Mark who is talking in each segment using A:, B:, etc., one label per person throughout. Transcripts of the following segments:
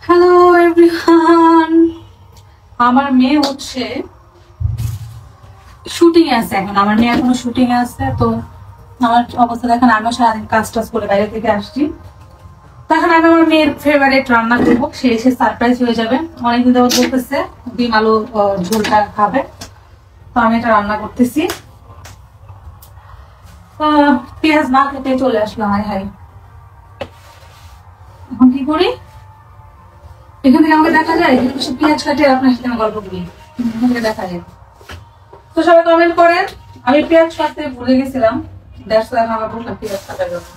A: Hello everyone, আমার মেয়ে হচ্ছে শুটিং এ আছে। এখন আমার মেয়ে এখনো শুটিং এ আছে। তো আমার অবস্থা দেখেন, আমিও সারাদিন কাজ টাজ করে বাইরে থেকে আসছি। তখন আমি আমার মেয়ের ফেভারিট রান্না করবো, সে এসে সারপ্রাইজ হয়ে যাবে। অনেকদিন ধরে বলতেছে ডিম আলু ঝোলটা খাবে, তো আমি এটা রান্না করতেছি। পেঁয়াজ না খেতে চলে আসলাম। হাই হাই, এখন কি করি? এখান থেকে আমাকে দেখা যায় পেঁয়াজ কাটে আপনার সাথে আমি গল্প করি, এখান থেকে দেখা যায়। তো সবাই কমেন্ট করেন, আমি পেঁয়াজ কাটতে ভুলে গেছিলাম, দ্যাটস ওয়াই আমার বললাম পেঁয়াজ কাটার জন্য।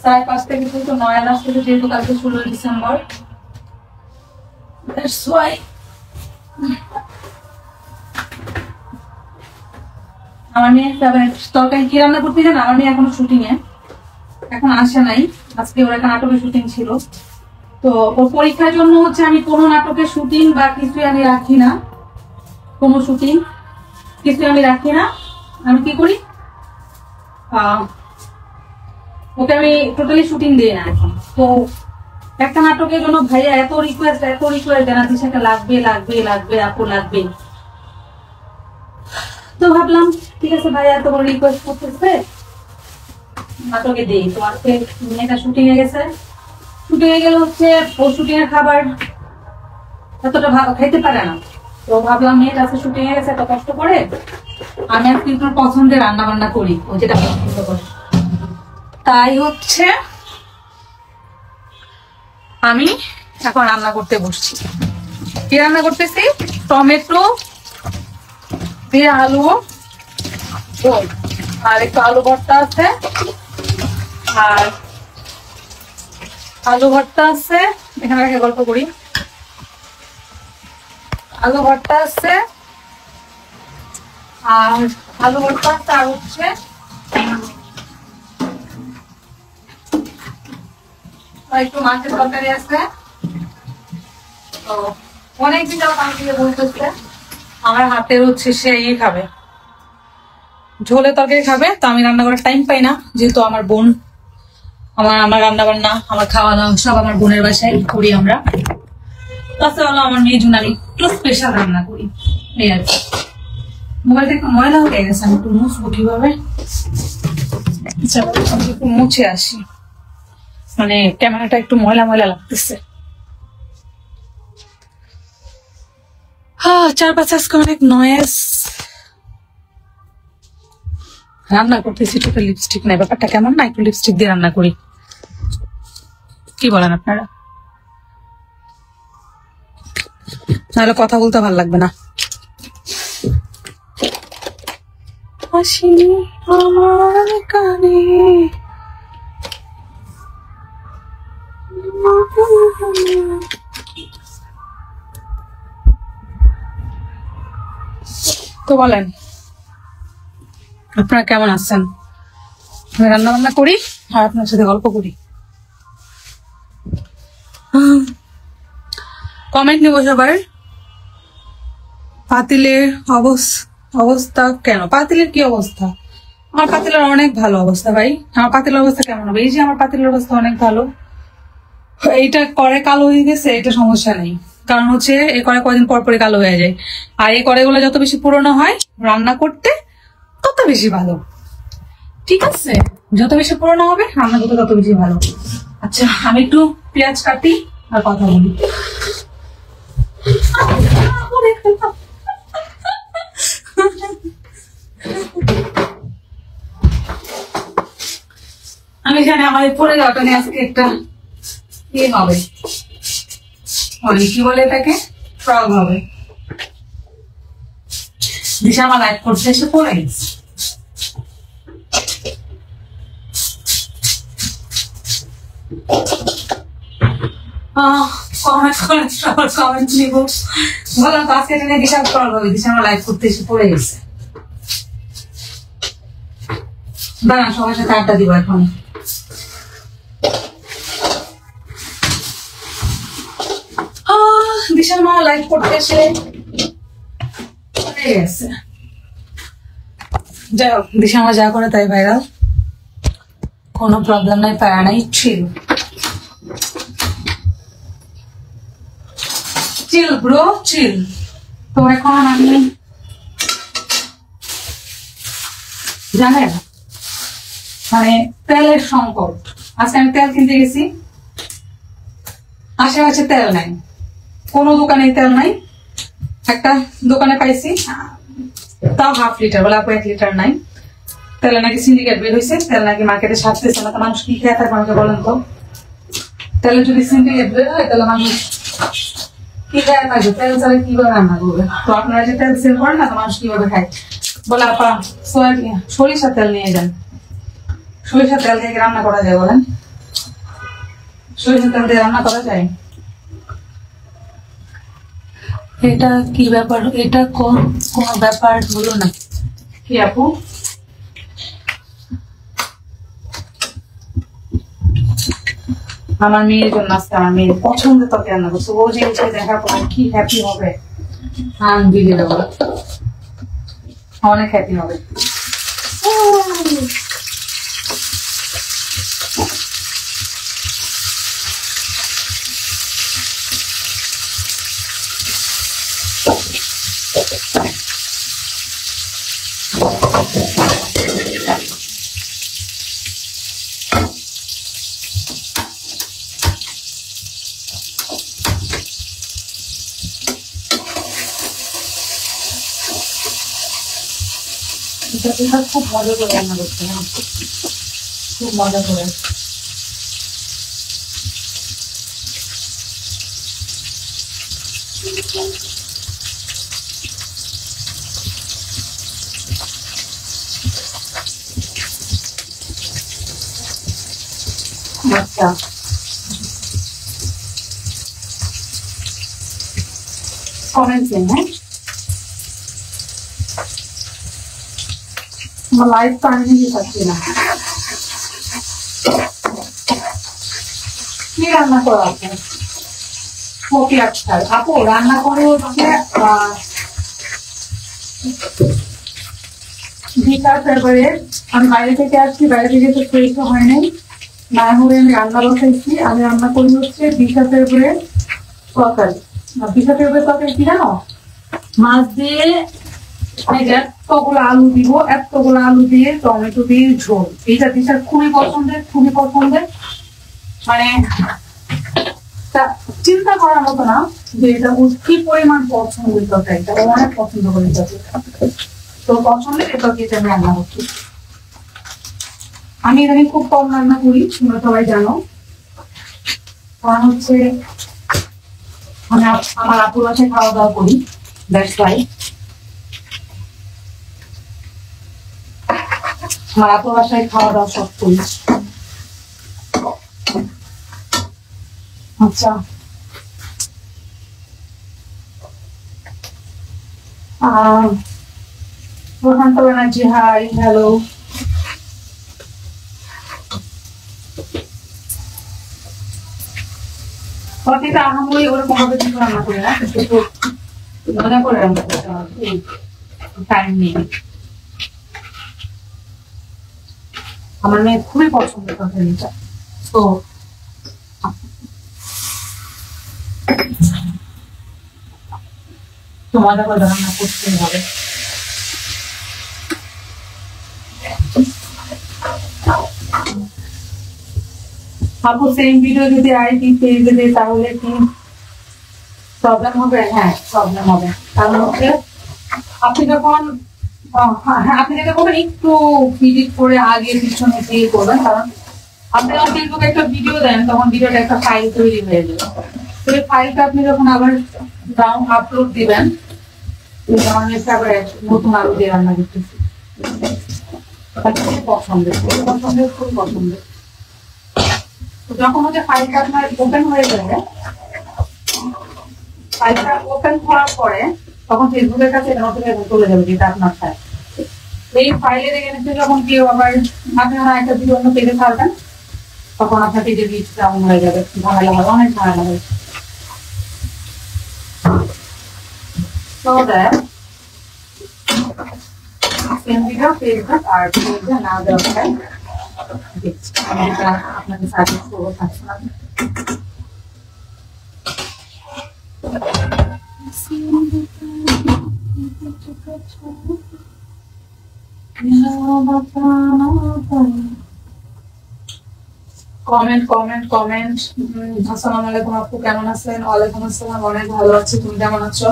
A: 5:30 থেকে কিন্তু 9 আসছে, যেহেতু কালকে 16 ডিসেম্বর, দ্যাটস ওয়াই। আমার মেয়ে তরকারি কি রান্না করতে জান? আমার মেয়ে এখনো শুটিং এ, এখন আসে নাই। আজকে ওর একটা নাটকের শুটিং ছিল, তো ওর পরীক্ষার জন্য হচ্ছে আমি কোনো নাটকের শুটিং বা কিছুই আমি রাখি না। কোনো শুটিং কিছু আমি রাখি না। আমি কি করি, ওকে আমি টোটালি শুটিং দিই না এখন। তো একটা নাটকের জন্য ভাইয়া এত রিকোয়েস্ট জানাচ্ছি, সেটা লাগবে লাগবে লাগবে আপু লাগবে। তো ভাবলাম ঠিক আছে, ভাইয়া এত বড় রিকোয়েস্ট করতেছে, নাটকে দিই। তো আজকে মেয়েটা শুটিং এ গেছে। শুটিং এ গেলে হচ্ছে ও শুটিং এর খাবার এতটা খাইতে পারে না। তো ভাবলাম মেয়েটা আজকে শুটিং এ গেছে, এত কষ্ট করে, আমি আজকে একটু পছন্দের রান্না বান্না করি, ও যেটা পছন্দ করে। তাই হচ্ছে আমি এখন রান্না করতে বসছি। কি রান্না করতেছি? টমেটো দিয়ে আলু ঝোল, আর একটু আলু ভর্তা আছে, আর আলু ভর্তা আছে। এখানে রেখে গল্প করি। আলু ভর্তা আছে, আর আলু ভর্তা আছে, আর হচ্ছে একটু মাছের তরকারি আছে। তো অনেকদিন যাবত আমি বলতেছে আমার হাতের হচ্ছে সে খাবে, ঝোলে তরকারি খাবে। তো আমি রান্না করার টাইম পাই না, যেহেতু আমার বোন, আমার রান্না বান্না, আমার খাওয়া দাওয়া সব আমার বোনের বাসায় করি আমরা। তাছাড়া আমার মেয়ের জন্য আমি একটু স্পেশাল রান্না করি, এই আর কি। মোবাইলটা একটু ময়লা হয়ে গেছে, আমি একটু মুছবো কিভাবে, একটু মুছে আসি। মানে ক্যামেরাটা একটু ময়লা ময়লা লাগতেছে। চারপাশে আজকে অনেক নয়েজ। রান্না করতেছি, টোটাল লিপস্টিক নাই। ব্যাপারটা কেমন না, একটু লিপস্টিক দিয়ে রান্না করি, কি বলেন আপনারা? নাহলে কথা বলতে ভালো লাগবে না। আসিনি আমার কানে, তো বলেন আপনারা কেমন আছেন? আমি রান্না বান্না করি আর আপনার সাথে গল্প করি। কমেন্ট নেবো সবার। পাতিলের অবস্থা কেন? পাতিলের কি অবস্থা? আমার পাতিলের অনেক ভালো অবস্থা ভাই। আমার পাতিলের অবস্থা কেমন হবে? এই যে আমার পাতিলের অবস্থা অনেক ভালো। এইটা করে কালো হয়ে গেছে, এটা সমস্যা নেই, কারণ হচ্ছে এ করে কয়দিন পর পরে কালো হয়ে যায়। আর এই কড়াইগুলো যত বেশি পুরোনো হয় রান্না করতে তত বেশি ভালো। ঠিক আছে, যত বেশি পুরোনো হবে রান্না করতে তত বেশি ভালো। আচ্ছা, আমি একটু পেঁয়াজ কাটি আর কথা বলি। আমি জানি আমার পরে যাওয়াটা নিয়ে আজকে একটা কি হবে, কি বলে এটাকে, ফ্রগ হবে। দিশা আমার লাইট করতে এসে পড়ে গেছে। কমেন্ট নিব, বললাম তো আজকে এটা দিশা ফ্রগ হবে। দিশা আমার লাইট করতে এসে পড়ে গেছে। দাঁড়ান, সবার সাথে আড্ডা দিব এখন। দিশার মা লাইভ করতে এসে গেছে। যাই হোক, দিশা মা যা করে তাই ভাইরাল, কোনো প্রবলেম নাই, প্যারা নাই, ছিল। Chill bro chill. তো এখন আমি জানেন মানে তেলের সংকট। আজকে আমি তেল কিনতে গেছি, আশেপাশে তেল নাই, কোনো দোকানে তেল নাই। একটা দোকানে পাইছি তাও হাফ লিটার, বলে আপু 1 লিটার নাই। তেলে নাকি সিন্ডিকেট বের হয়েছে, তেল নাকি মার্কেটে সারতেছে না। তো মানুষ কি খেয়ে থাকবে আমাকে বলেন তো? তেলে যদি সিন্ডিকেট বের হয় তাহলে মানুষ কি খেয়ে থাকবে? তেল ছাড়া কিভাবে রান্না করবে? তো আপনারা যে তেল সেল করেন না, তো মানুষ কিভাবে খায়? বলে আপা সরিষার তেল নিয়ে যান। সরিষার তেল দিয়ে রান্না করা যায় বলেন? সরিষার তেল দিয়ে রান্না করা যায়? এটা কি ব্যাপার? এটা কোন ব্যাপার হলো না কি আপু? আমার মেয়ের জন্য আজকে আমার মেয়ের পছন্দের তরকারি রান্না করছে। ও যে দেখার পর কি হ্যাপি হবে, আনবিলিভেবল, অনেক হ্যাপি হবে। খুব মজা করে রান্না করতে, খুব মজা করে। আচ্ছা কমেন্ট হ্যাঁ, আমার লাইফ তো আমি নিজে পাচ্ছি না। কি রান্না করো আপনি? কপি আচ্ছা আপু রান্না করে হচ্ছে বিকাশ এবারে আমি বাইরে থেকে আসছি, বাইরে থেকে তো ফ্রেশ হয় নাই, না হলে আমি রান্না বসাইছি। আমি রান্না করি হচ্ছে বিকাশের উপরে তরকারি। বিকাশের উপরে তরকারি কি জানো? মাছ দিয়ে এতগুলো আলু দিব, এতগুলো আলু দিয়ে টমেটো দিয়ে ঝোল। এইটা দিশার খুবই পছন্দের, খুবই পছন্দের। মানে চিন্তা করার মতো না যে এটা কি পরিমাণ পছন্দের তরকারিটা, ও অনেক পছন্দ করে তরকারিটা। তো পছন্দের এই তরকারিটা আমি রান্না করছি। আমি এখানে খুব কম রান্না করি, তোমরা সবাই জানো। কারণ হচ্ছে আমি আমার আপুর বাসায় খাওয়া দাওয়া করি, দ্যাটস ওয়াই। আমার আপুর বাসায় খাওয়া দাওয়া সব করি। আচ্ছা প্রশান্ত ব্যানার্জি হাই, হ্যালো। প্রতিটা আহামরি ওরকম ভাবে কিছু রান্না করি না, কিন্তু মজা করে রান্না করতে হবে, টাইম নেই। আমার মেয়ে খুবই পছন্দ তরকারিটা, তো মজা করে রান্না করতেই হবে। আপু সেম ভিডিও যদি আইটি পেজে দেয় তাহলে কি প্রবলেম হবে? হ্যাঁ প্রবলেম হবে, কারণ হচ্ছে আপনি যখন আপনি যেটা করবেন একটু এডিট করে আগে পিছনে দিয়ে করবেন। কারণ আপনি যখন ফেসবুকে একটা ভিডিও দেন তখন ভিডিওটা একটা ফাইল তৈরি হয়ে যাবে। তো এই ফাইলটা আপনি যখন আবার ডাউন আপলোড দিবেন, নতুন আলু দিয়ে রান্না করতেছি, পছন্দের পছন্দের খুব পছন্দের। যখন হচ্ছে ফাইলটা আপনার ওপেন হয়ে যাবে, ফাইলটা ওপেন করার পরে তখন ফেসবুকের কাছে নোটিফিকেশন চলে যাবে যেটা আপনার ফাইল। এই ফাইলের এগেইনস্টে যখন কেউ আবার আপনারা একটা ভিডিও অন্য পেজে ছাড়বেন, তখন আপনার পেজে রিচ ডাউন হয়ে যাবে, ঝামেলা হবে, অনেক ঝামেলা হবে। So that same video Facebook আর পেজে না দেওয়া হয়, আপনাকে সাজেস্ট করবো। Comment comment comment. আসসালামু আলাইকুম আপু, কেমন আছেন? ওয়ালাইকুম আসসালাম, অনেক ভালো আছি, তুমি কেমন আছো?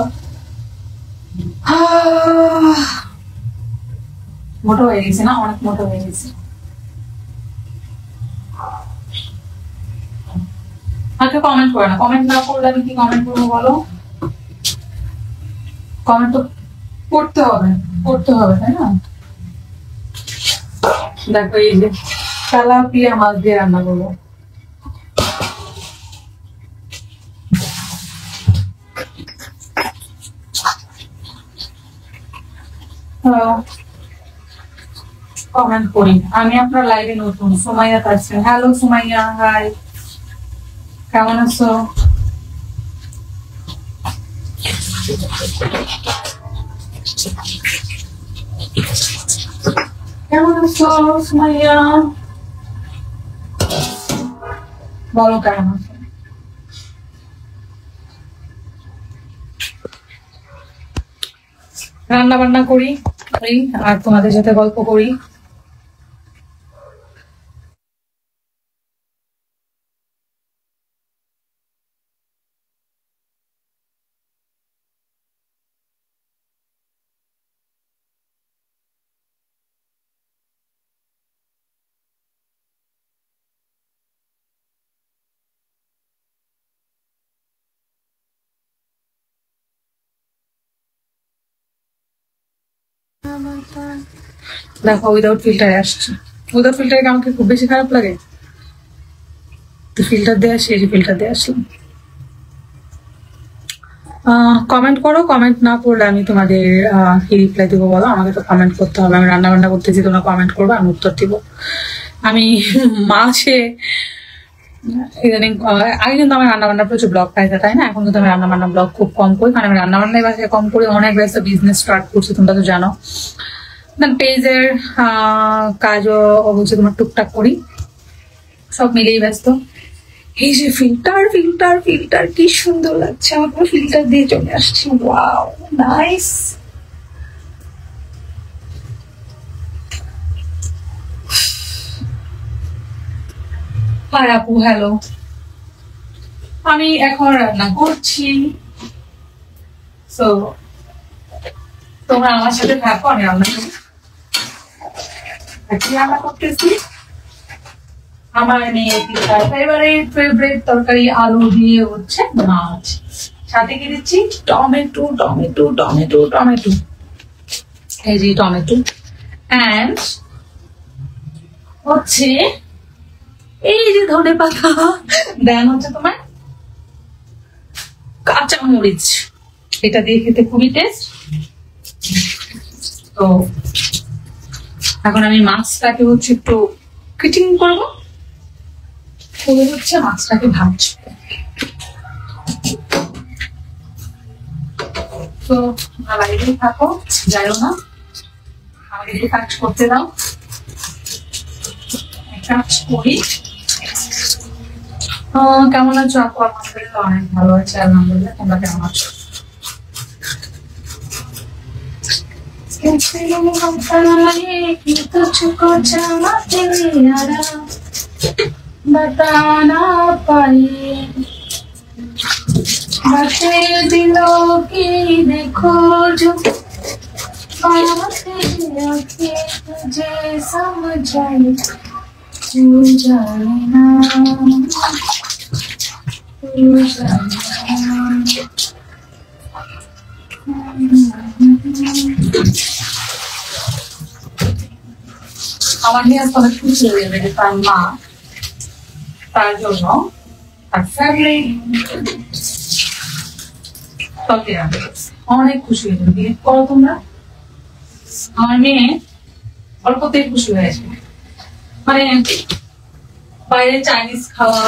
A: মোটা হয়ে গেছে না, অনেক মোটা হয়ে গেছে। আচ্ছা কমেন্ট করে না, কমেন্ট না করলে আমি কি কমেন্ট করবো বলো? কমেন্ট তো করতে হবে, করতে হবে, তাই না? দেখো এই যে তেলাপিয়া মাছ দিয়ে রান্না করবো। কমেন্ট করি, আমি আপনার লাইভে নতুন। সুমাইয়া তাসরিন, হ্যালো সুমাইয়া, হাই, কেমন আছো? কেমন আছো সুমাইয়া, বলো কেমন আছো? রান্না বান্না করি আর তোমাদের সাথে গল্প করি। দেখো উইদাউট ফিল্টারে আসছে। উইদাউট ফিল্টারে আমাকে খুব বেশি খারাপ লাগে, তো ফিল্টার দিয়ে আসি, এই যে ফিল্টার দিয়ে আসলাম। কমেন্ট করো, কমেন্ট না করলে আমি তোমাদের কি রিপ্লাই দিব বলো? আমাকে তো কমেন্ট করতে হবে, আমি রান্না বান্না করতেছি, তোমরা কমেন্ট করবো, আমি উত্তর দিব। আমি মাসে ইদানিং আগে কিন্তু আমার রান্না বান্না প্রচুর ব্লগ পাইতে, তাই না? এখন কিন্তু আমি রান্না বান্না ব্লগ খুব কম করি, কারণ আমি রান্না বান্নায় বাসায় কম করি, অনেক ব্যস্ত বিজনেস স্টার্ট করছি, তোমরা তো জানো। দেন পেজের কাজও অবশ্যই তোমার টুকটাক করি, সব মিলেই ব্যস্ত। এই যে ফিল্টার ফিল্টার ফিল্টার, কি সুন্দর লাগছে, আমার পুরো ফিল্টার দিয়ে চলে আসছি। Wow nice. হাই আপু, হ্যালো। আমি এখন রান্না করছি, তো তোমরা আমার সাথে থাকো, আমি রান্না করি। কি রান্না করতেছি? আমার মেয়ে ফেভারিট তরকারি আলু দিয়ে হচ্ছে মাছ, সাথে কি দিচ্ছি? টমেটো টমেটো টমেটো টমেটো, এই যে টমেটো, অ্যান্ড হচ্ছে এই যে ধনে পাতা, দেন হচ্ছে তোমার কাঁচা মরিচ, এটা দিয়ে খেতে খুবই টেস্ট। তো এখন আমি মাছটাকে হচ্ছে একটু কাটিং করবো, করে হচ্ছে মাছটাকে ভাজবো। তো লাইভে থাকো, যাইও না, আমাকে একটু কাজ করতে দাও, কাজ করি। কেমন আছো আপু? আলহামদুলিল্লাহ অনেক ভালো আছে, আলহামদুলিল্লাহ, তোমরা কেমন আছো? बताना पाए बसे दिलों की देखो जो तुझे समझाए तू जाने ना, तू जाने ना। আমার নিয়ে অনেক খুশি হয়ে যাবে, তার মা তার জন্য অনেক খুশি হয়ে যাবে। বিয়ে করো তোমরা, আমার মেয়ে অল্পতেই খুশি হয়েছে। মানে বাইরে চাইনিজ খাওয়া,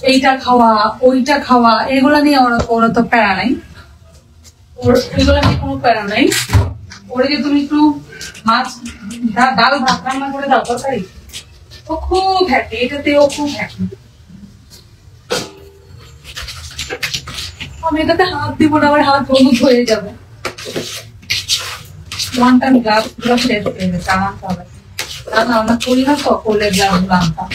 A: এইটা খাওয়া, ওইটা খাওয়া, এগুলা নিয়ে ওরা তো প্যারা নাই, এগুলা নিয়ে কোনো প্যারা নাই। ওরা যে তুমি একটু মাছ ডাল ভাত রান্না করে দাও তরকারি, ও খুব হ্যাপি, এটাতে ও খুব হ্যাপি। আমি এটাতে হাত দিব না, আমার হাত হলুদ হয়ে যাবে। ওয়ান টাইম গ্লাস গুলো শেষ হয়ে গেছে, আনতে হবে। রান্না বান্না করি না তো, করলে গ্লাস গুলো আনতাম।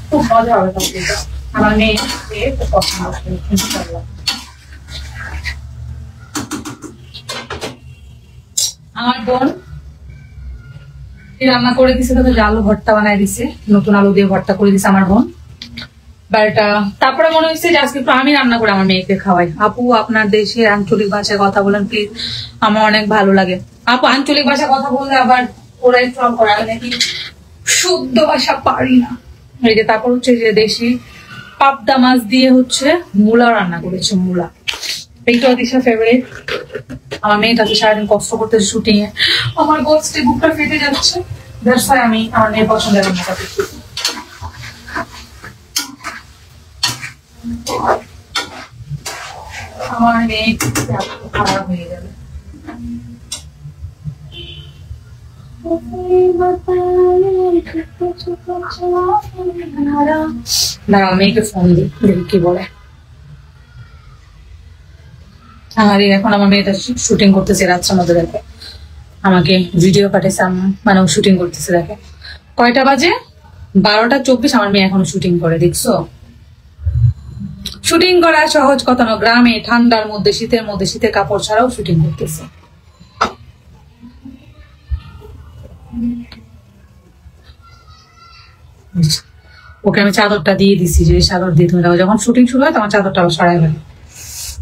A: খুব মজা হবে তরকারিটা, আমার মেয়ে খুব পছন্দ করে। আমার বোন রান্না করে দিছে, তাদের আলু ভর্তা বানাই দিছে, নতুন আলু দিয়ে ভর্তা করে দিছে আমার বোন। বাট তারপরে মনে হচ্ছে যে আজকে একটু আমি রান্না করে আমার মেয়েকে খাওয়াই। আপু আপনার দেশের আঞ্চলিক ভাষায় কথা বলেন প্লিজ, আমার অনেক ভালো লাগে। আপু আঞ্চলিক ভাষায় কথা বললে আবার ওরাই ট্রল করে, আমি নাকি শুদ্ধ ভাষা পারি না। এই যে তারপর হচ্ছে যে দেশি পাবদা মাছ দিয়ে হচ্ছে মূলা রান্না করেছে, মূলা। এইটা দিশা ফেভারিট। আমার মেয়েটাকে সারাদিন কষ্ট করতেছে শুটিং এ, আমার গোস্তে বুকটা ফেটে যাচ্ছে। দ্যাটস ওয়াই আমি আমার মেয়ের পছন্দের রান্নাটা করতেছি। আমার মেয়ে খারাপ হয়ে যাবে। দাঁড়াও, মেয়েকে ফোন দিই, দেখি কি বলে। আরে এখন আমার মেয়েটা শুটিং করতেছে রাত্রের মধ্যে, দেখে আমাকে ভিডিও পাঠাইছে, মানে ও শুটিং করতেছে। দেখে কয়টা বাজে, 12:24। আমার মেয়ে এখনো শুটিং করে, দেখছো? শুটিং করা সহজ কথা না, গ্রামে ঠান্ডার মধ্যে, শীতের মধ্যে, শীতের কাপড় ছাড়াও শুটিং করতেছে। ওকে আমি চাদরটা দিয়ে দিছি, যে চাদর দিয়ে তুমি দাও, যখন শুটিং শুরু হয় তখন চাদরটা সরাই ফেলে।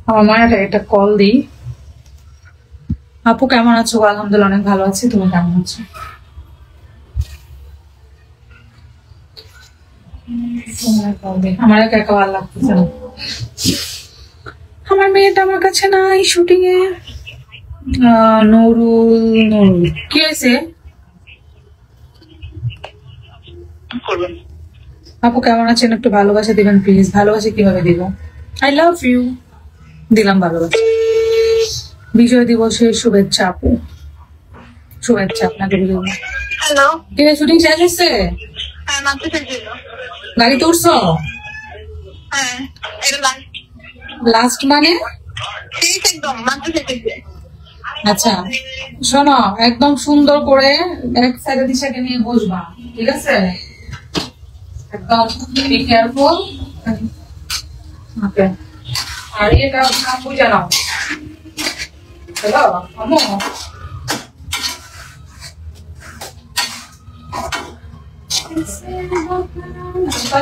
A: আমার মায়ের একটা কল দিই। আপু কেমন আছো? আলহামদুলিল্লাহ অনেক ভালো আছি, তুমি কেমন আছো? আমার একা ভালো লাগতেছে না, আমার মেয়েটা আমার কাছে নাই শুটিং এ। নুরুল কি হয়েছে? আপু কেমন আছেন? একটু ভালোবাসা দিবেন প্লিজ। ভালোবাসা কিভাবে দিব? আই লাভ ইউ দিলাম ভালোবাসা। বিজয় দিবসের শুভেচ্ছা আপু, শুভেচ্ছা আপনাকে। হ্যালো, শুটিং শেষ হচ্ছে? গাড়ি তুলছো? লাস্ট মানে? আচ্ছা শোনো, একদম সুন্দর করে এক সাইডে দিশাকে নিয়ে বসবা, ঠিক আছে? একদম বি কেয়ারফুল। ওকে, আর এটা নাম বুঝে নাও। হ্যালো আম্মু,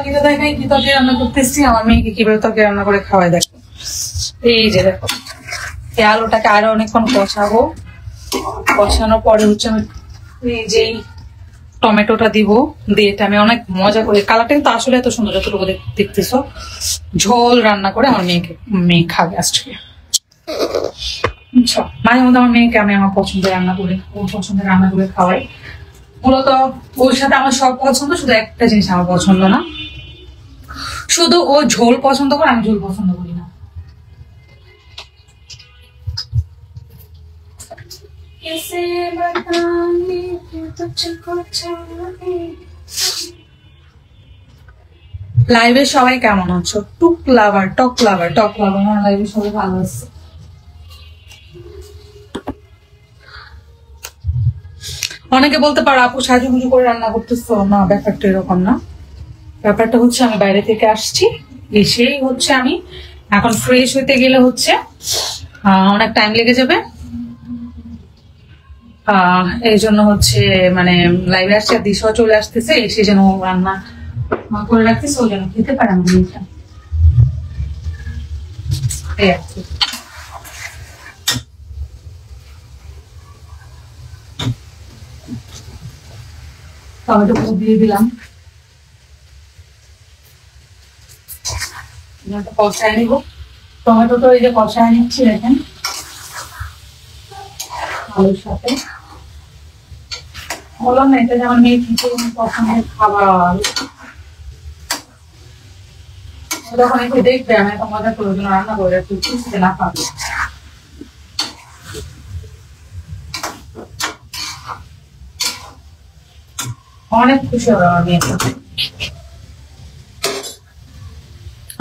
A: কি তরকারি রান্না করতেছি, আমার মেয়েকে কিভাবে তরকারি রান্না করে খাওয়াই দেখো। এই যে দেখো, এই আলুটাকে আরো অনেকক্ষণ কষাবো, কষানোর পরে হচ্ছে আমি এই যে টমেটোটা দিব, দিয়ে এটা আমি অনেক মজা করে, কালারটা কিন্তু আসলে এত সুন্দর যতটুকু দেখতেছো, ঝোল রান্না করে আমার মেয়ে খাবে আজকে। মাঝে মধ্যে আমার মেয়েকে আমি আমার পছন্দের রান্না করে, ওর পছন্দের রান্না করে খাওয়াই। মূলত ওর সাথে আমার সব পছন্দ, শুধু একটা জিনিস আমার পছন্দ না, শুধু ও ঝোল পছন্দ করে, আমি ঝোল পছন্দ করি না। লাইভে সবাই কেমন আছো? টক লাভার আমার লাইভে সবাই ভালো আছে। অনেকে বলতে পারো আপু সাজুগুজু করে রান্না করতেছো, না ব্যাপারটা এরকম না। ব্যাপারটা হচ্ছে আমি বাইরে থেকে আসছি, এসেই হচ্ছে আমি এখন ফ্রেশ হইতে গেলে হচ্ছে অনেক টাইম লেগে যাবে। এই জন্য হচ্ছে মানে লাইভে আসছে, আর দিশাও চলে আসতেছে, এসে যেন রান্না করে রাখতেছে, ও যেন খেতে পারে আমি জিনিসটা। টমেটো দিয়ে দিলাম, কষায় নিব। টমেটো তো এই যে কষায় নিচ্ছি, দেখেন আলুর সাথে। বললাম না এটা যে আমার মেয়ে কিছু পছন্দের খাবার, যখন একটু দেখবে আমি এত মজা করে রান্না করে রাখছি না পাবে। অনেক খুশি হবে আমার মেয়ে।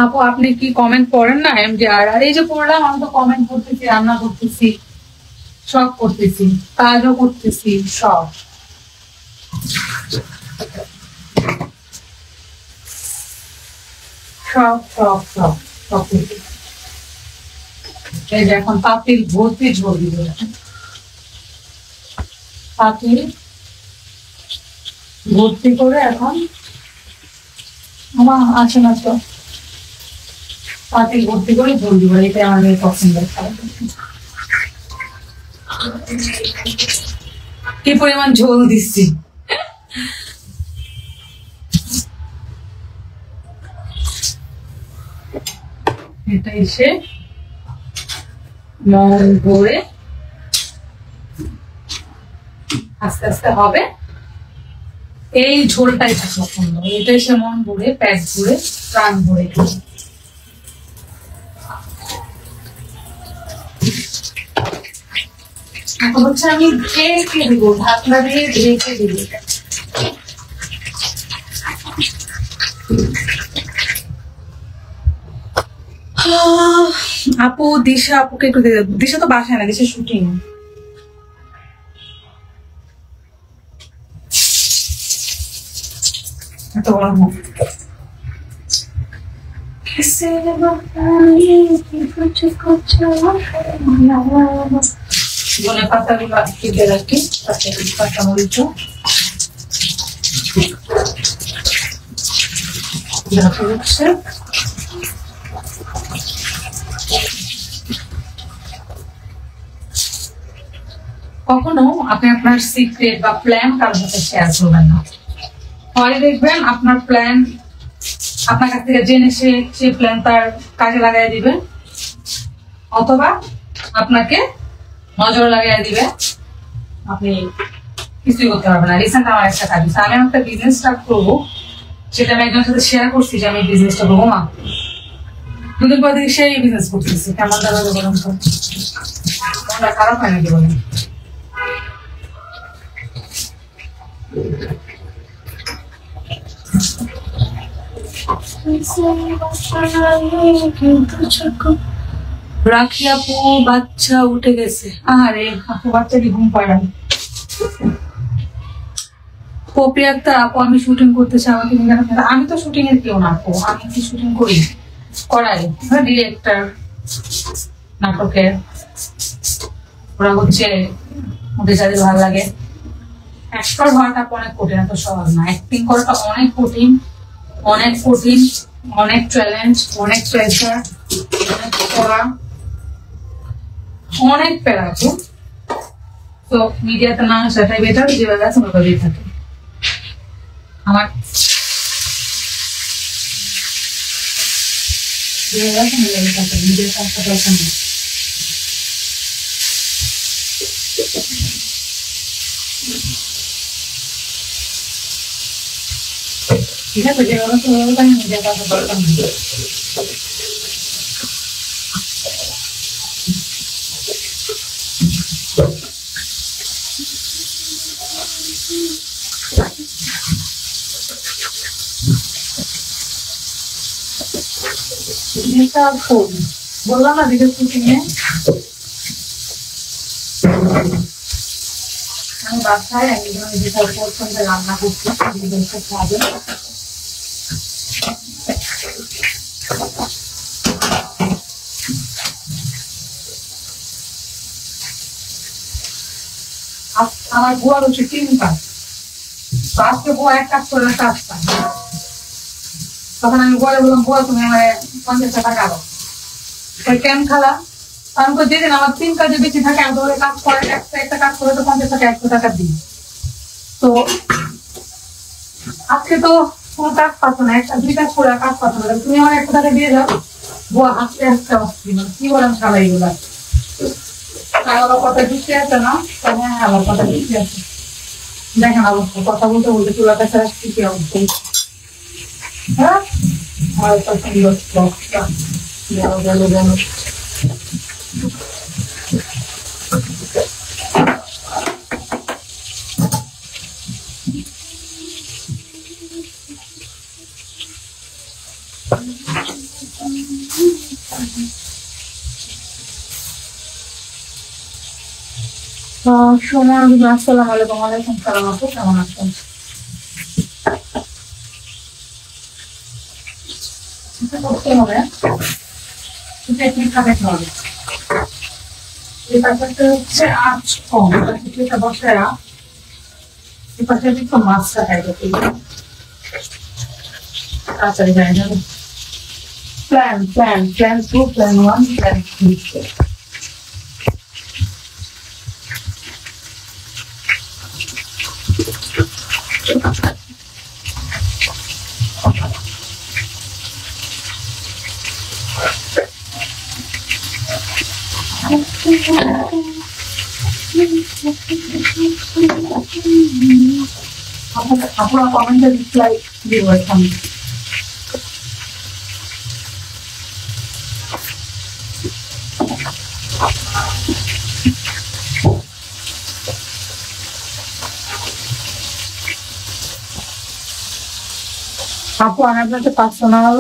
A: আপু আপনি কি কমেন্ট করেন না এমডিআর? আর এই যে পড়লাম, আমি তো কমেন্ট করতেছি, রান্না করতেছি, সব করতেছি, কাজও করতেছি, সব সব সব সব সব করতেছি। এই যে এখন পাতিল ভর্তি ঝোল দিব, পাতিল ভর্তি করে এখন আমার আছে না তো, পাতিল ভর্তি করে ঝোল দিব। এটাই আমার মেয়ে পছন্দের খাবার। কি পরিমাণ ঝোল দিচ্ছি! এটা এসে মন ভরে আস্তে আস্তে হবে। এই ঝোলটাই পছন্দ, এটা এসে মন ভরে, পেট ভরে, প্রাণ ভরে। এখন হচ্ছে আমি ঢেকে দিব, ঢাকনা দিয়ে ঢেকে দিব। আপু দিশা আপুকে একটু দিয়ে দেবো। দিশা তো বাসায় না, দিশা শুটিং। এত গরম হোক। ধনে পাতা গুলো কেটে রাখি, কাঁচা মরিচ হচ্ছে। কখনো আপনি আপনার সিক্রেট বা প্ল্যান কারোর সাথে শেয়ার করবেন না। পরে দেখবেন আপনার প্ল্যান আপনার কাছ থেকে জেনে সে প্ল্যান তার কাজে লাগাই দিবে, অথবা আপনাকে নজর লাগাই দিবে, আপনি কিছুই করতে পারবেন না। রিসেন্ট আমার একটা কাজ হচ্ছে, আমি একটা বিজনেস স্টার্ট করবো, সেটা আমি একজনের সাথে শেয়ার করছি যে আমি বিজনেসটা করবো। মা দুদিন পর থেকে সেই বিজনেস করতেছি। কেমন দাদা বলুন তো, মনটা খারাপ হয় নাকি বলেন? রাখি আপু বাচ্চা উঠে গেছে। আরে আপু বাচ্চাকে ঘুম পাড়ান। কপি একটা আপু আমি শুটিং করতেছি, আমাকে আমি তো শুটিং এর কেউ না আপু, আমি কি শুটিং করি? করাই ডিরেক্টর নাটকের, ওরা হচ্ছে ওদের যাদের ভালো লাগে। অ্যাক্টর হওয়াটা অনেক কঠিন, এত সহজ না। অ্যাক্টিং করাটা অনেক কঠিন, অনেক কঠিন, অনেক চ্যালেঞ্জ, অনেক প্রেশার, অনেক পড়া, অনেক প্যারা। তো মিডিয়াতে না আসাটাই বেটার, যেভাবে আছে ওভাবেই থাকে। আমার মিডিয়াতে আসা দরকার নেই। ঠিক আছে, যেভাবে সেভাবে মিডিয়াতে আসা দরকার নেই। বললাম না দিকে শুটিং এ আমি বাসায় একজন রান্না করছি, খাবে। আমার বুয়ার হচ্ছে 3 কাজ, আজকে বুয়া এক কাজ করে কাজ পায়। তখন আমি বুয়ারে বললাম, বুয়া তুমি আমার 50 টাকা দাও। কেন খালা? কারণ যেদিন আমার 3 কাজে বেশি থাকে, আমি ধরে কাজ করে একটা কাজ করে তো 50 টাকা 100 টাকা দিই। তো আজকে তো কোনো কাজ পাচ্ছ না, 2 কাজ করে কাজ পাচ্ছ না, তুমি আমার 100 টাকা দিয়ে যাও। বুয়া হাসতে হাসতে আসছি, কি বলেন খালা এগুলা? আমার কথা যুক্তি আছে না? হ্যাঁ আমার কথা যুক্তি আছে। দেখেন অবস্থা, কথা বলতে বলতে চুলা কাছে আসছি কি অবস্থা। হ্যাঁ আর গেল গেল। সুমন, আসসালামু আলাইকুম। ওয়ালাইকুম সালাম আপু, কেমন আছেন? এটা করতে হবে, এটা একটু খাবে হবে। এই পাশে হচ্ছে আঁচ কম, এটা বসায় এই পাশে একটু মাছটা খাইতে তাড়াতাড়ি যায় যাবে। Plan two, plan one, plan three. আপনারা কমেন্টে রিপ্লাই দিব এখন। আপু, আমি আপনাকে পার্সোনাল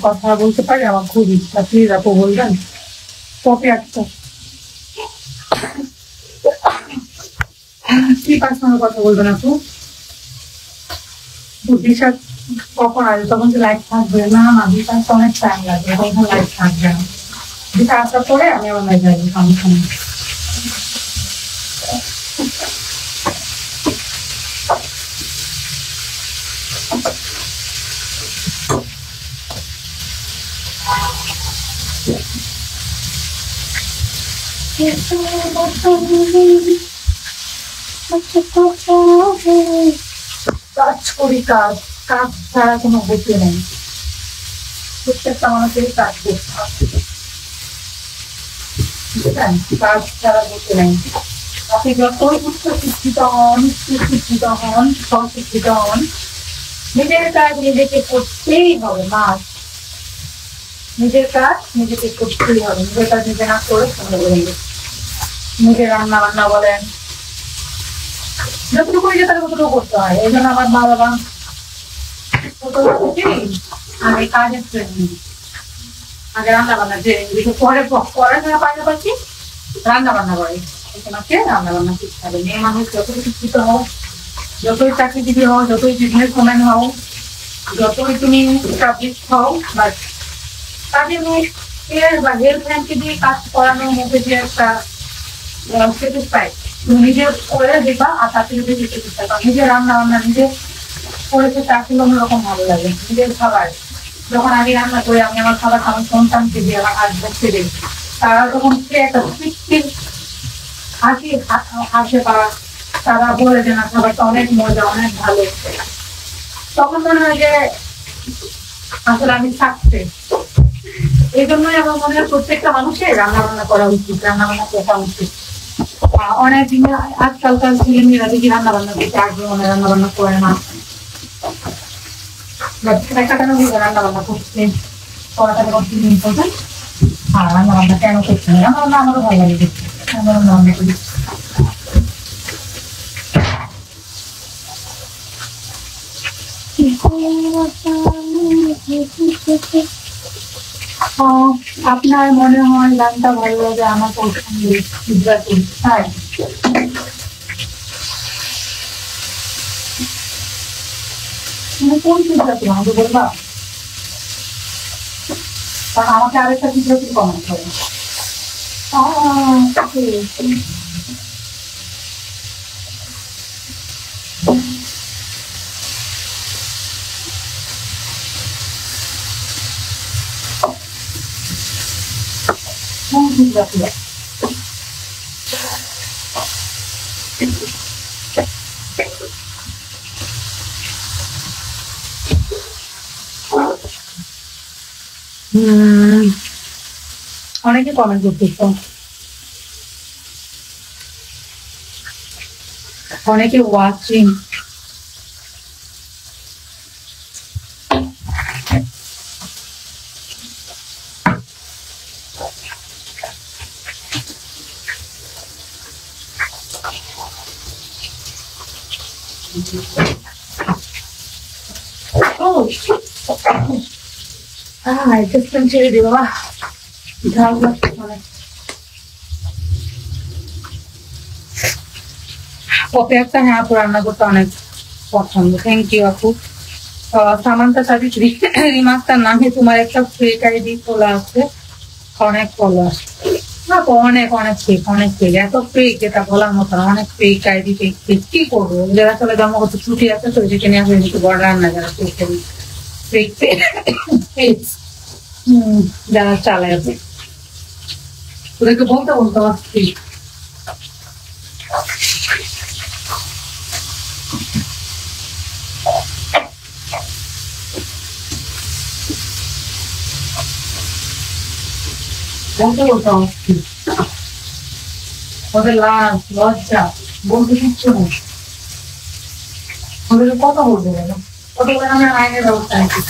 A: কথা বলতে পারি? আমার খুব ইচ্ছা, প্লিজ আপু বলবেন। কপি একটা কি পার্সোনাল কথা বলবেন আপু? দিশা কখন আসবে? তখন যে লাইট থাকবে না? না, দিশা অনেক টাইম লাগবে, তখন লাইট থাকবে না। দিশা আসার পরে আমি আমার লাইট যাবো, সমস্যা নেই। কাজ করি, কাজ কাজ ছাড়া কোনো গতি নেই। প্রত্যেকটা মানুষেরই কাজ করতে হবে, বুঝলেন? কাজ ছাড়া গতি নেই। আপনি যতই উচ্চ শিক্ষিত হন, সুশিক্ষিত হন, স্বশিক্ষিত হন, নিজের কাজ নিজেকে করতেই হবে। নিজের কাজ নিজেকে করতেই হবে। নিজের কাজ নিজে না করে নিজের রান্না বান্না বলেন, যতটুকু নিজে তাকে ততটুকু করতে হয়। এই জন্য আমার মা বাবা আমি কাজের ট্রেনিং, আগে রান্না বান্না ট্রেনিং, পরে পড়াশোনার পাশাপাশি রান্না বান্না করে তোমাকে রান্না বান্না শিখতে হবে। মেয়ে মানুষ যতই শিক্ষিত হও, যতই চাকরিজীবী হও, যতই বিজনেস ওম্যান হও, যতই তুমি স্টাবলিশড হও, বাট কাজের মেয়ের বা হেলথ হ্যান্ডকে দিয়ে কাজ করানোর মধ্যে যে একটা স্যাটিসফাইড তুমি নিজে করে দিবা, আর তাকে যদি স্যাটিসফাই পাও। নিজে রান্না বান্না নিজে করেছে, তাকে অন্যরকম ভালো লাগে। নিজের খাবার যখন আমি রান্না করি, আমি আমার খাবার আমার সন্তানকে দিই, আমার হাজবেন্ডকে দিই, তারা যখন একটা তৃপ্তির হাসি হাসে বা তারা বলে যে না খাবারটা অনেক মজা, অনেক ভালো, তখন মনে হয় যে আসলে আমি সাকসেস। এই জন্যই আমার মনে হয় প্রত্যেকটা মানুষের রান্না বান্না করা উচিত, রান্না বান্না শেখা উচিত। অনেক আজকালকার ছেলে মেয়েরা দেখি রান্না বান্না করতে আগ্রহ, রান্না বান্না করে না, কেন রান্না বান্না করতে পড়াটা করতে ইম্পর্টেন্ট। আর রান্না বান্না কেন করতে হয়? রান্না বান্না আমারও ভালো লাগে দেখতে, রান্না বান্না অনেক করি। আপনার মনে হয় গানটা ভালো লাগে? আমার পছন্দের গুজরাটি। হ্যাঁ, তুমি কোন গুজরাটি আমাকে বলবা? কারণ আমাকে আরেকটা গুজরাটি কমেন্ট করে। অনেকে কমেন্ট করতেছ, অনেকে ওয়াচিং। ছেড়ে দিই বাবা, ঝাল লাগছে অনেক। কপি একটা, হ্যাঁ আপু রান্না করতে অনেক পছন্দ। থ্যাংক ইউ আপু। সামান্তা সাবিত্রী, রিমাস্টার নামে তোমার একটা ফেক আইডি খোলা আছে, অনেক ফলোয়ার। না অনেক অনেক ফেক, অনেক ফেক, এত ফেক যেটা বলার মতো না। অনেক ফেক আইডি, ফেক ফেক কি করবো, যারা চলে জন্মগত ছুটি আছে তো ওইদিকে নিয়ে আসবে একটু বড় রান্না, যারা ফেক ফেক ফেক যারা চালায় আছে ওদেরকে বলতে বলতে পারছি। বলতে বলতে পারছি ওদের লাজ লজ্জা বলতে কিচ্ছু নেই। ওদেরকে কত বলতে গেল, কত বলে আমি আইনের ব্যবস্থা নিচ্ছি।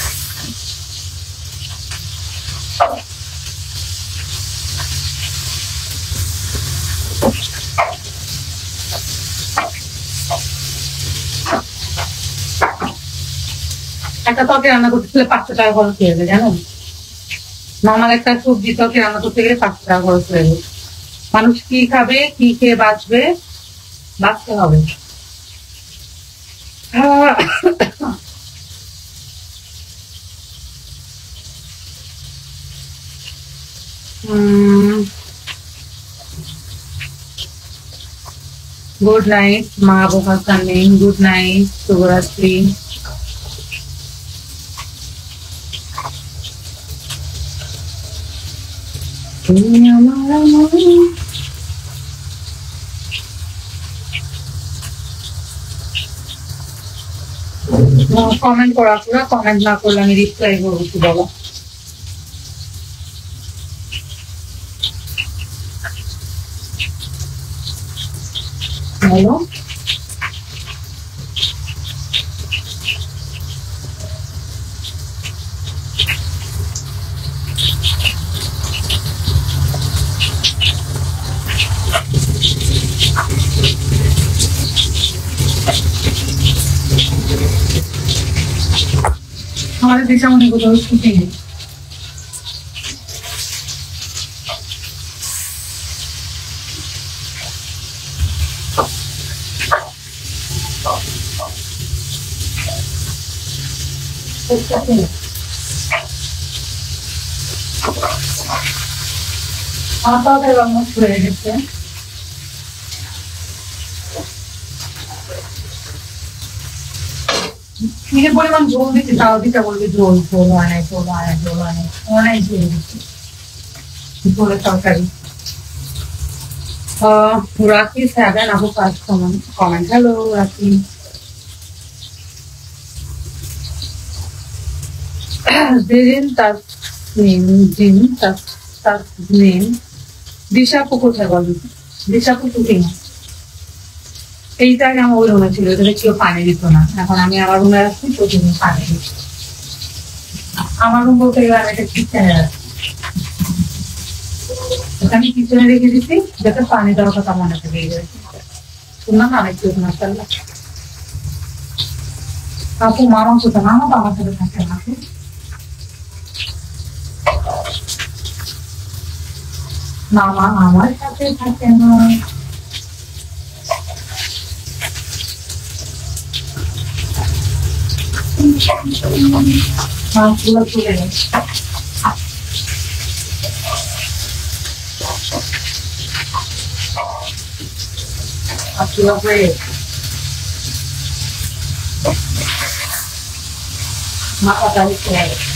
A: একটা তরকারি রান্না করতে গেলে 500 টাকা খরচ হয়ে যাবে জানো। নর্মাল একটা সবজি তরকারি রান্না করতে গেলে 500 টাকা খরচ হয়ে যাবে। মানুষ কি খাবে, কি খেয়ে বাঁচবে, বাঁচতে হবে। গুড নাইট মা বোকা নেই, গুড নাইট, শুভরাত্রি। কমেন্ট করা, কমেন্ট না করলে আমি রিপ্লাই করবো, কি বলো? হ্যালো, আমাদের দেশে মনে কোথাও ছুটি নেই। আমার তাদের রঙ হয়ে গেছে। নিজের পরিমাণ ঝোল দিচ্ছি, তাও দিতে বলবি ঝোল ঝোল অনেক, ঝোল অনেক, ঝোল অনেক, অনেক ঝোল দিচ্ছি ঝোলের তরকারি। রাখি 7 আপু ফার্স্ট কমেন্ট। হ্যালো রাখি, দিশাপু কোথায় বলবি? দিশাপু কুকিং, এইটা আগে আমার ওই রুমে ছিল, এটা কেউ পানি দিত না। এখন আমি আমার রুমে আসছি, প্রতিদিন পানি দিচ্ছি। আমার রুম বলতে গেলে আমি একটা কিচেনে রাখছি, আমি কিচেনে রেখে দিচ্ছি যাতে পানি দেওয়ার কথা মনে থেকে গেছে। শুনলাম না অনেক কেউ মাসাল্লাহ। আপু মামা কোথায়? মামা তো আমার সাথে থাকে না। মামা আমার সাথে থাকে না। মাছগুলো তুলে গেছে। মাছগুলো হয়ে মাথাটা উঠে গেছে।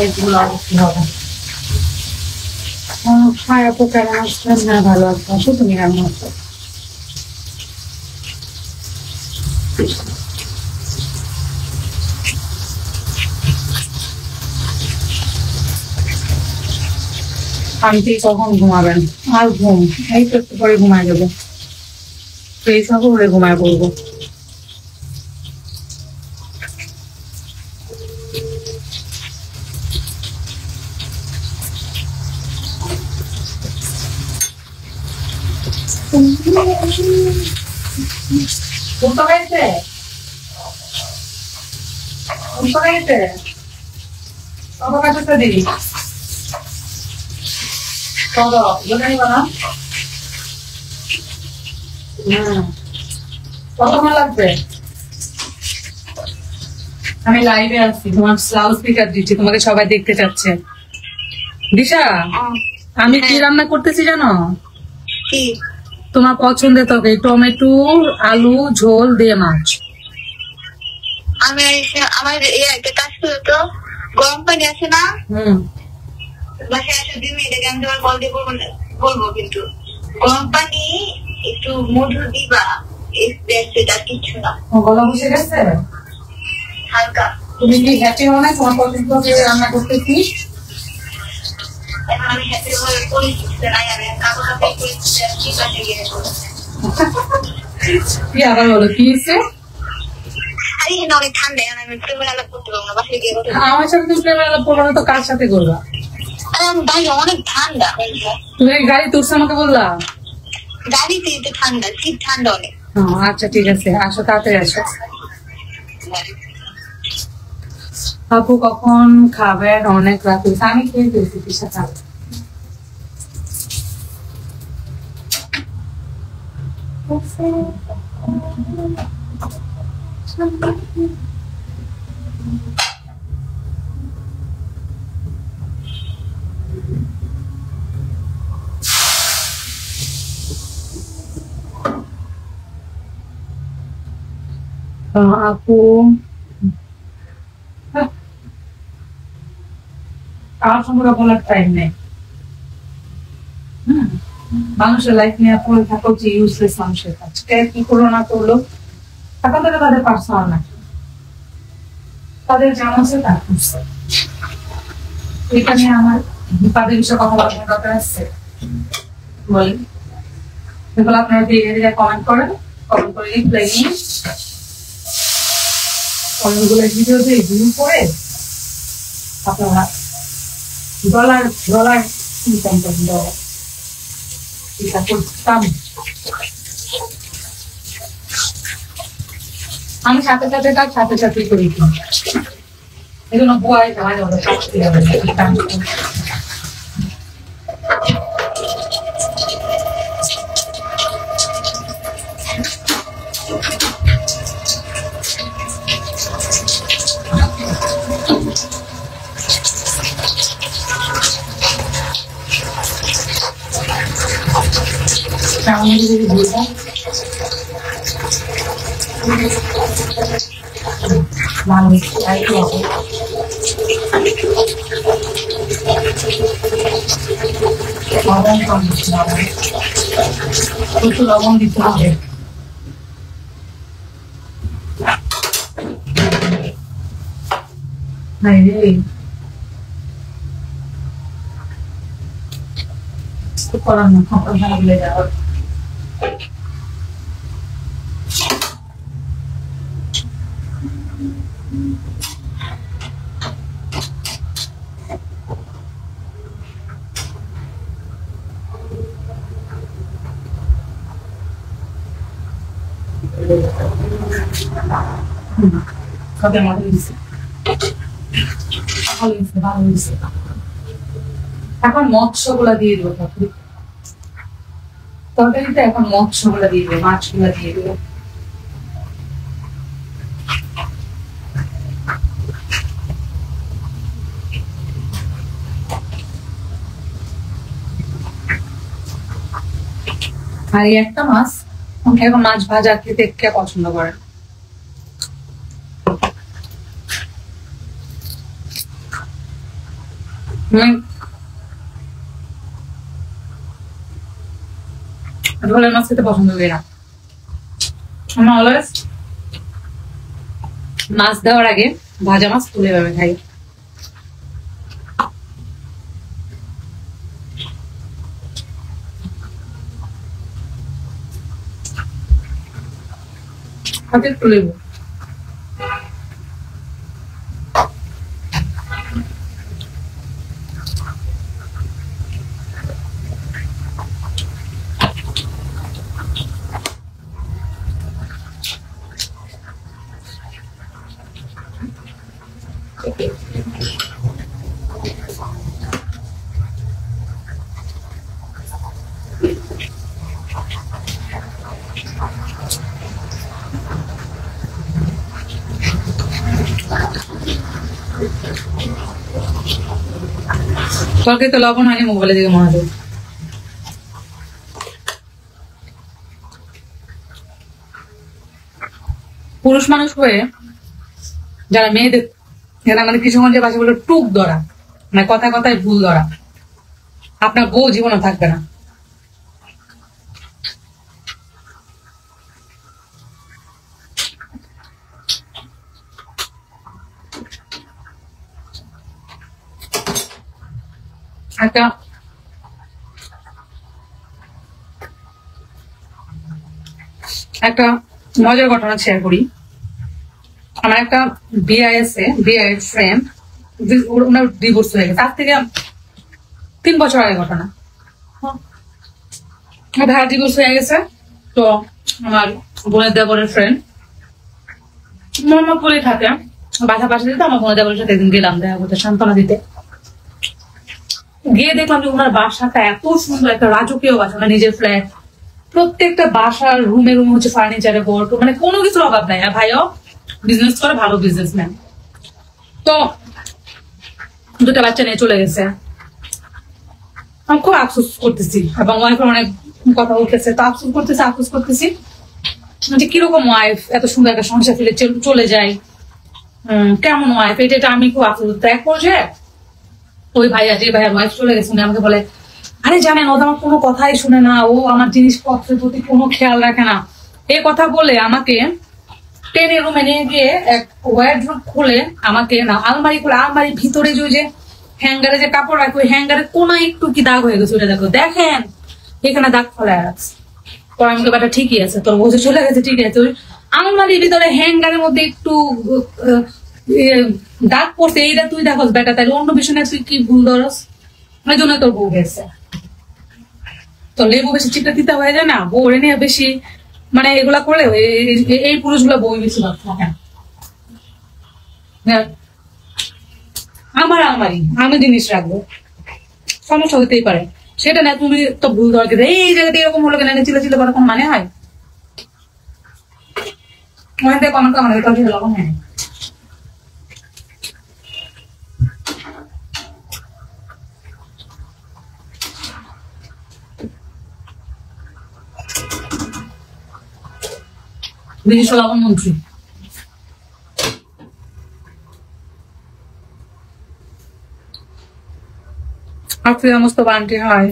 A: এগুলো অবশ্যই হবে। হ্যাঁ আপু কেমন আসছেন? হ্যাঁ ভালো আছো, তুমি কেমন আছো? আন্টি কখন ঘুমাবেন? আর ঘুম এই তো একটু পরে ঘুমায় যাবো, ফ্রেশ হবো, ওরে ঘুমায় পড়বো। চলো জোনাই বানা। কতক্ষণ লাগবে? আমি লাইভে আছি, তোমার লাউড স্পিকার দিচ্ছি, তোমাকে সবাই দেখতে চাচ্ছে। দিশা, আমি কি রান্না করতেছি জানো? তোমার পছন্দের তরকারি, টমেটো আলু ঝোল দিয়ে মাছ।
B: আমি আমার একটা কাজ করো তো, গরম পানি আছে না, বাসায় আসো 2 মিনিট আগে, আমি তোমার কল দিয়ে বলবো, কিন্তু গরম পানি একটু মধু দিবা, আর কিচ্ছু না।
A: গলা বসে গেছে
B: হালকা।
A: তুমি কি হ্যাপি হও না তোমার পছন্দের রান্না করতেছি?
B: এখন আমি হ্যাপি হয়ে পরিস্থিতিতে নাই, আমি কাপড় কাপড় করে ঠিক আছে গিয়ে
A: কি আবার বলো, কি হয়েছে?
B: আরে এখানে অনেক ঠান্ডা, এখন আমি প্রেমের আলাপ করতে পারবো না, বাসায় গিয়ে
A: আমার সাথে তুমি প্রেমের আলাপ করবো না তো কার সাথে করবা?
B: আরে আমি বাইরে অনেক ঠান্ডা।
A: তুমি গাড়ি তুলছো আমাকে বললা?
B: গাড়িতে তো ঠান্ডা, শীত ঠান্ডা অনেক।
A: আচ্ছা ঠিক আছে, আসো তাড়াতাড়ি আসো। আপু কখন খাবেন? অনেক রাত হয়েছে, আমি খেয়ে ফেলছি পিসা খাবো। আপু কার সঙ্গে বলার টাইম নেই। মানুষের লাইফ নিয়ে পড়ে থাকা হচ্ছে ইউজলেস মানুষের কাজ। কে কি করলো না করলো এখন থেকে তাদের পার্সোনাল না, তাদের জানা আছে তা করছে। এটা নিয়ে আমার তাদের বিষয়ে কথা বলার দরকার আছে বলি? এগুলো আপনারা দিয়ে কমেন্ট করেন, কমেন্ট করে রিপ্লাই নিয়ে কমেন্টগুলো ভিডিও দিয়ে ভিউ করে আপনারা ডলার ইনকাম করেন। ডলার এটা করতাম আমি, সাথে সাথে কাজ সাথে সাথেই করি। এজন্য বয় মাঝে মাঝে শাস্তি হবে। মানুষ প্রচুর লবণ দিতে হবে। করার না ভুলে যাওয়ার। এখন মৎস্য গুলা দিয়ে দেবো, তরকারিতে এখন মৎস্য গুলা দিয়ে দেবো, মাছ গুলা দিয়ে দেবো। আর এই একটা মাছ, এখন মাছ ভাজা খেতে কে পছন্দ করে? ঝোলের মাছ খেতে পছন্দ করি না। আমি অলওয়েজ মাছ দেওয়ার আগে ভাজা মাছ তুলে ভাবে খাই। হাতে তুলে তরকারিতে লবণ হয়নি, মোবাইলের দিকে মনোযোগ। পুরুষ মানুষ হয়ে যারা মেয়েদের এরা মানে কিছুক্ষণ যে বাসা বলে টুক ধরা, মানে কথায় কথায় ভুল ধরা, আপনার বউ জীবনে থাকবে না। একটা একটা মজার ঘটনা শেয়ার করি। আমার একটা বিআইয়ের ফ্রেন্ড, ওনার ডিভোর্স হয়ে গেছে, তার থেকে 3 বছর আগে ঘটনা। ভাইয়া ডিভোর্স হয়ে গেছে, তো আমার বোনের দেবরের ফ্রেন্ড মোহাম্মদ বলে থাকে, বাসা পাশে দিতে আমার বোনের দেবরের সাথে একদিন গেলাম দেখা করতে, সান্ত্বনা দিতে। গিয়ে দেখলাম যে ওনার বাসাটা এত সুন্দর, একটা রাজকীয় বাসা, মানে নিজের ফ্ল্যাট, প্রত্যেকটা বাসার রুমে রুমে হচ্ছে ফার্নিচারে ভরপুর, মানে কোনো কিছুর অভাব নাই। আর ভাইও বিজনেস করে, ভালো বিজনেসম্যান। তো 2টা বাচ্চা নিয়ে চলে গেছে। আমি খুব আফসোস করতেছি, এবং ওয়াইফের অনেক কথা উঠেছে, তো আফসোস করতেছি যে কিরকম ওয়াইফ এত সুন্দর একটা সংসার ফেলে চলে যায়, কেমন ওয়াইফ, এটা আমি খুব আফসোস। এক পর্যায়ে ওই ভাইয়া, যে ভাইয়ার ওয়াইফ চলে গেছে, আমাকে বলে, আরে জানেন ও তো আমার কোনো কথাই শুনে না, ও আমার জিনিসপত্রের প্রতি কোনো খেয়াল রাখে না। এই কথা বলে আমাকে টেনে রুমে নিয়ে গিয়ে এক ওয়ার্ডরোব খুলে আমাকে না আলমারি খুলে, আলমারির ভিতরে যে হ্যাঙ্গারে যে কাপড় রাখে, ওই হ্যাঙ্গারে কোনায় একটু কি দাগ হয়ে গেছে, ওটা দেখো, দেখেন এখানে দাগ ফেলা আছে। পরে আমাকে ব্যাটা ঠিকই আছে, তোর বসে চলে গেছে, ঠিক আছে। ওই আলমারির ভিতরে হ্যাঙ্গারের মধ্যে একটু দাগ পড়ছে, এইটা তুই দেখোস বেটা, তাহলে অন্য বিষয়ে তুই কি ভুল ধরস? ওই জন্য তোর বউ গেছে। তো লেবু বেশি চিপটা দিতে হয়ে যায় না, বউরে নিয়ে বেশি মানে এগুলা করলে এই পুরুষগুলা বউ বেশি থাকে। আমার আলমারি, আমি জিনিস রাখবো, সমস্যা হতেই পারে, সেটা না তুমি তো ভুল দরকার, এই জায়গাতে এরকম হলো কেন, চিলে চিলে করা কোনো মানে হয়? দেখো আমার কেমন লবণ হয়। বিশেষ লবণ মন্ত্রী আপনি সমস্ত বান্টি হয়।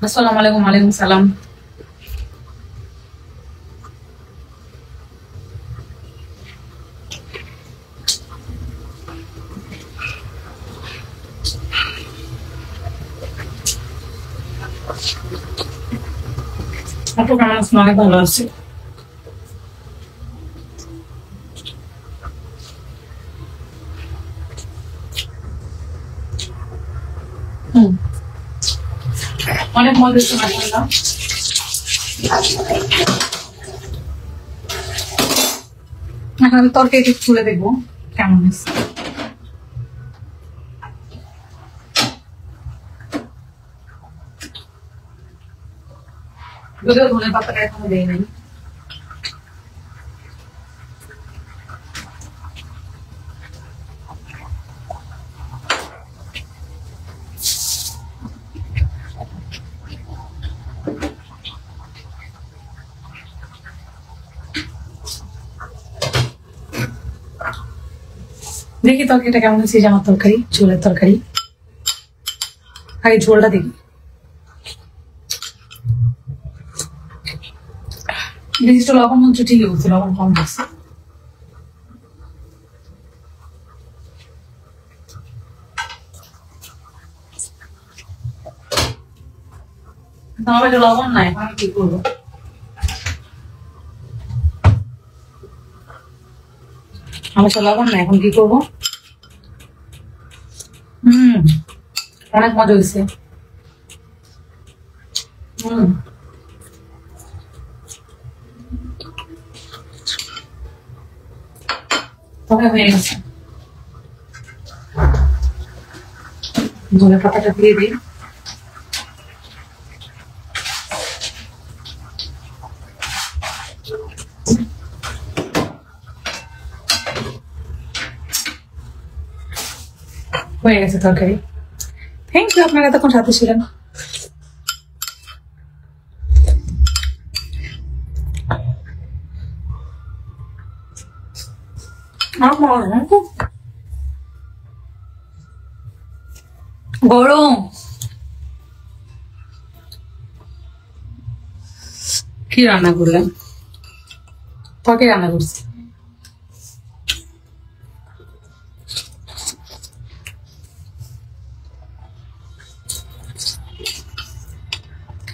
A: আসসালামু আলাইকুম। ওয়ালাইকুম সালাম। আপু কেমন আছেন? অনেক ভালো আছি। অনেক মজা হচ্ছে মাশাআল্লাহ। এখন আমি তরকারি খুলে দেখবো কেমন হয়েছে। যদিও ধনে পাতাটা এখনো দেই নাই। দেখি তরকারিটা কেমন হয়েছে, আমার তরকারি, ঝোলের তরকারি। আগে ঝোলটা দেখি। জিনিসটা লবণ মঞ্চ ঠিকই বলছে, লবণ কম দিচ্ছে। আমার লবণ নাই, আমি কি করবো? আমার লবণ নাই, এখন কি করবো? অনেক মজা হয়েছে। হয়ে গেছে। ধনে পাতাটা দিয়ে দিই। হয়ে গেছে তরকারি। থ্যাংক ইউ, আপনারা এতক্ষণ সাথে ছিলেন। গরম কি রান্না করলেন? তরকারি রান্না করছি।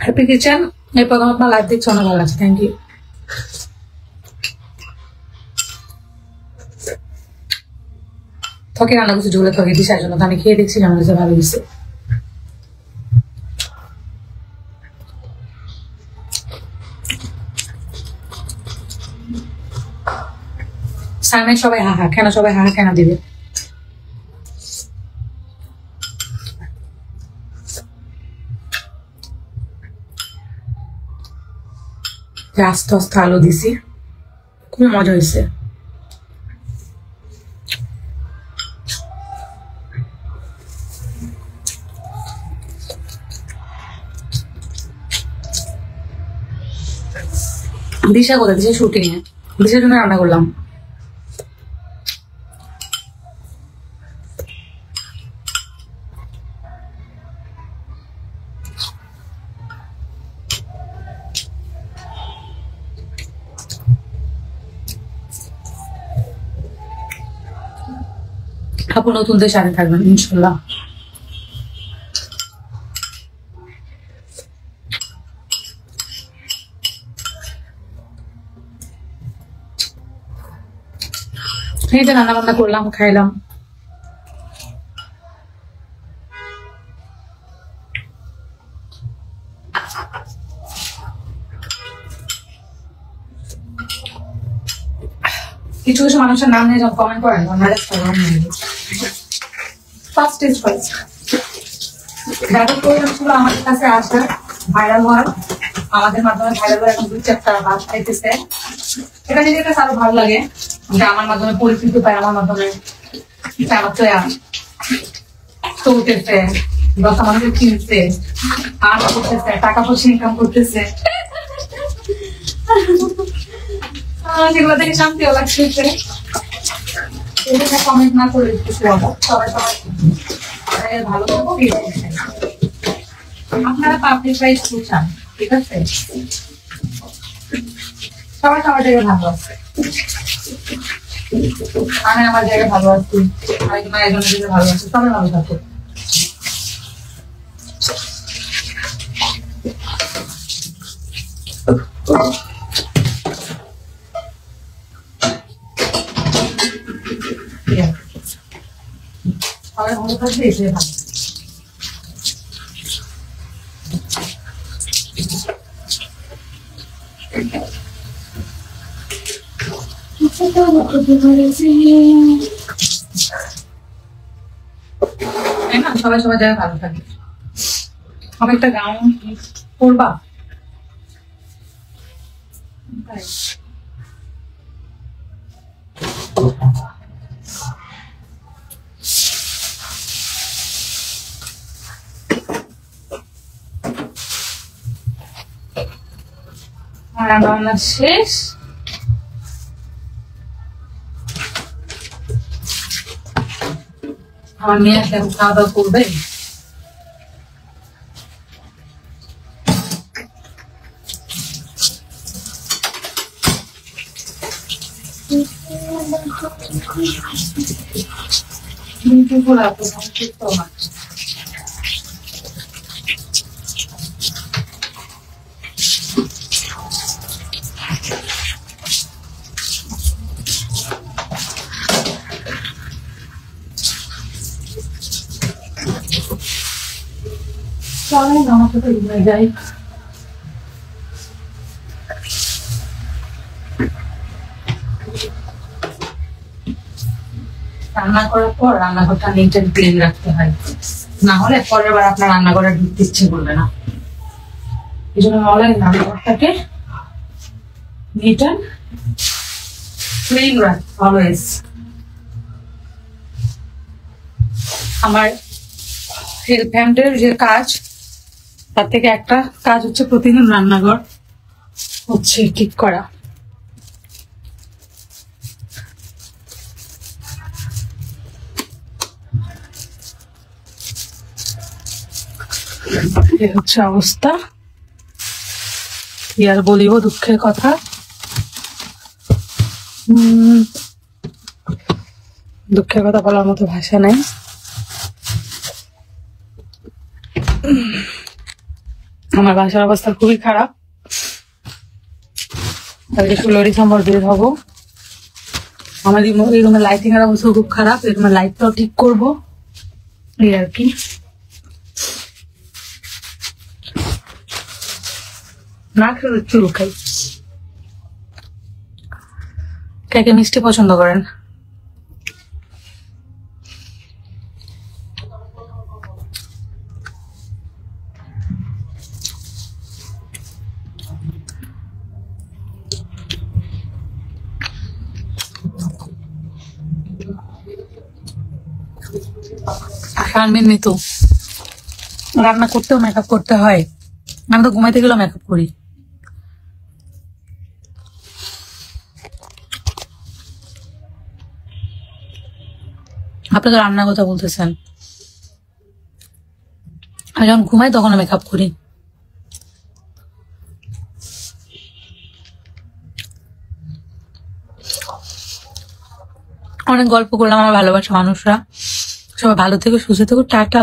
A: হ্যাপি কিচেন এই প্রোগ্রাম আপনার লাইভ দেখছে, অনেক ভালো লাগছে, থ্যাংক ইউ। তরকারি রান্না করছি, ঝোলে তরকারি দিশার জন্য, আমি খেয়ে দেখছি আমার কাছে ভালো দিচ্ছে। সামনে সবাই হাহা কেন, সবাই হাহা কেন দিবে? আস্তে আস্তে আলো দিছি, খুব মজা হয়েছে। দিশা কোথায়? দিশা শুটিং এ, দিশার জন্য রান্না করলাম। আপু নতুনদের সাথে থাকবেন ইনশাল্লাহ। এই যে রান্না বান্না করলাম, খাইলাম। কিছু কিছু মানুষের নাম নিয়ে যখন কমেন্ট করেন ফার্স্ট স্টেজ ফার্স্ট ছিল আমাদের কাছে আসা, ভাইরাল হওয়ার, আমাদের মাধ্যমে ভাইরাল হওয়ার, এখন 2-4টা বাস খাইতেছে। এটা নিজের কাছে আরো ভালো লাগে যে আমার মাধ্যমে পরিচিতি পায়, আমার মাধ্যমে চলতেছে, 10 মানুষের কিনছে, আর্ন করতেছে, টাকা পয়সা ইনকাম করতেছে, সেগুলো দেখে শান্তিও লাগছে। কমেন্ট না করে সবাই সবাই ভালো থাকবো। আপনারা পাবলিক রাইট চান, ঠিক আছে? সবাই সবার জায়গায় ভালো আছে, আমি আমার জায়গায় ভালো আছি, আরেকজন একজনের জায়গায় ভালো আছে, সবাই ভালো থাকো। সবাই ভালো থাকবে, এটাই ভালো। সবাই সবাই জায়গায় ভালো থাকে। আমি একটা গাউন করবা, রান্না শেষ। আমার মেয়ে এখন খাওয়া দাওয়া করবে। চলেন আমার সাথে ঘুরে যাই। রান্না করার পর রান্নাঘরটা নিট এন্ড ক্লিন রাখতে হয়, না হলে পরের বার আপনার রান্নাঘরে ঢুকতে ইচ্ছে করবে না। এই জন্য অনলাইন রান্নাঘরটাকে নিট এন্ড ক্লিন রাখ অলওয়েজ। আমার হেল্প হ্যান্ডের যে কাজ, তার থেকে একটা কাজ হচ্ছে প্রতিদিন রান্নাঘর হচ্ছে ঠিক করা। এ হচ্ছে অবস্থা। কি আর বলিব, দুঃখের কথা। দুঃখের কথা বলার মতো ভাষা নাই। আমার বাসার অবস্থা খুবই খারাপ। আজকে 16 ডিসেম্বর বের হবো। আমার এই রুমের লাইটিং এর অবস্থা খুব খারাপ। এই রুমের লাইটটাও ঠিক করবো, এই আর কি। না খেলে চুল খাই। কে কে মিষ্টি পছন্দ করেন? আনবেন তো, রান্না করতেও মেকআপ করতে হয়। আমি তো ঘুমাইতে গেলেও মেকআপ করি। আপনাকে রান্নার কথা বলতেছেন, আমি যখন ঘুমাই তখন মেকআপ করি। অনেক গল্প করলাম আমার ভালোবাসা মানুষরা। সবাই ভালো থেকে সুস্থ থেকো, টাটা।